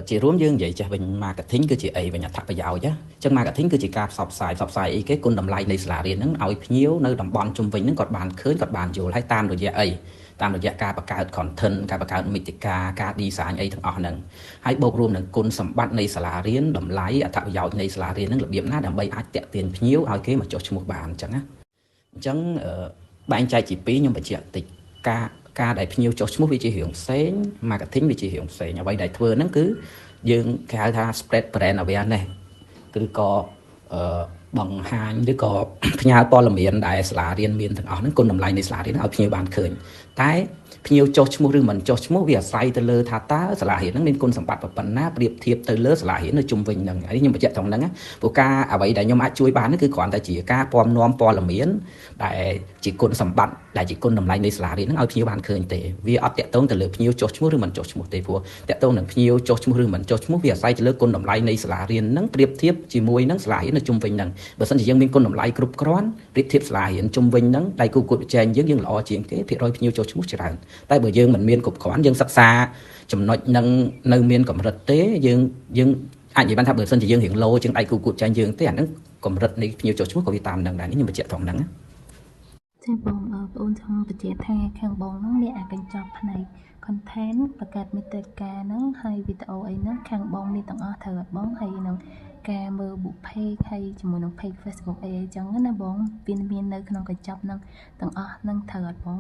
ជារួមយើងនិយាយចេះវិញ marketing គឺជាអីវិញអត្ថប្រយោជន៍ចឹង marketing គឺជាការផ្សព្វផ្សាយអីគេគុណតម្លៃនៃសាលារៀនហ្នឹងឲ្យភ្ញៀវនៅតំបន់ជុំវិញហ្នឹងគាត់បានឃើញគាត់បានយល់ហើយតាមរយៈអីតាមរយៈការបង្កើត content ការបង្កើតមាតិកាការ design អីទាំងអស់ហ្នឹងហើយបូករួមនឹងគុណសម្បត្តិនៃសាលារៀនតម្លៃអត្ថប្រយោជន៍នៃសាលារៀនហ្នឹងរបៀបណាដើម្បីអាចតាក់ទាញភ្ញៀវឲ្យគេមកចុះឈ្មោះបានអញ្ចឹងណាអញ្ចឹងបែងចែកជាពីរខ្ញុំបញ្ជាក់តិចការដែលភ្ញៀវចុះឈ្មោះវាជារឿងផ្សេង marketing វាជារឿងផ្សេងអ្វីដែលធ្វើហ្នឹងគឺយើងគេហៅថា spread brand awareness គឺក៏បង្ហាញឬក៏ផ្ញើព័ត៌មានដែលសាលារៀនមានទាំងអស់ហ្នឹងគុណតម្លៃនៃសាលារៀនឲ្យភ្ញៀវបានឃើញតែភ្ញៀវចុះឈ្មោះឬមិនចុះឈ្មោះវាអាស្រ័យទៅលើថាតើសាលារៀនហ្នឹងមានគុណសម្បត្តិប៉ុណ្ណាប្រៀបធៀបទៅលើសាលារៀននៅជុំវិញហ្នឹងហើយខ្ញុំបញ្ជាក់ត្រង់ហ្នឹងព្រោះការអ្វីដែលខ្ញុំអាចជួយបានគឺគ្រាន់តែជាការពំនាំព័ត៌មានដែលជាគុណសម្បត្តិដែលជាគុណតម្លៃនៃសាលារៀនហ្នឹងឲ្យភ្ញៀវបានឃើញទេវាអត់តាក់ទងទៅលើភ្ញៀវចុះឈ្មោះឬមិនចុះឈ្មោះទេព្រោះតាក់ទងនឹងភ្ញៀវចុះឈ្មោះឬមិនចុះឈ្មោះវាអាស្រ័យទៅលើគុណតម្លៃនៃសាលារៀនហ្នឹងប្រៀបធៀបជាមួយនឹងសាលារៀននៅជុំវិញហ្នឹងបើមិនជាយើងមានគុណតម្លៃគ្រប់គ្រាន់ប្រៀបធៀបសាលារៀនជុំវិញហ្នឹងដៃគូប្រកួតប្រជែងយើងល្អជាងគេភាគរយភ្ញៀវចុះឈ្មោះច្រើនតែបើយើងមិនមានគ្រប់គ្រាន់យើងសិក្សាចំណុចហ្នឹងនៅមានកម្រិតទេយើងអាចនិយាយបានថាបើមិនជាយើងរៀងឡូជាងដៃគូប្រកួតប្រជែងយើងទេអាហ្នឹងកម្រិតនៃភ្ញៀវចុះឈ្មោះក៏វាតាមហ្នឹងដែរនេះខ្ញុំបញ្ជាក់ត្រង់ហ្នឹងចាបងប្អូនចង់បញ្ជាក់ថាខាងបងហ្នឹងមានអាកញ្ចប់ផ្នែក content បង្កើតមាតិកាហ្នឹងហើយវីដេអូអីហ្នឹងខាងបងមានទាំងអស់ត្រូវអត់បងហើយនឹងការមើល book page ហើយជាមួយនឹង page Facebook អីចឹងណាបងវាមាននៅក្នុងកញ្ចប់ហ្នឹងទាំងអស់ហ្នឹងត្រូវអត់បង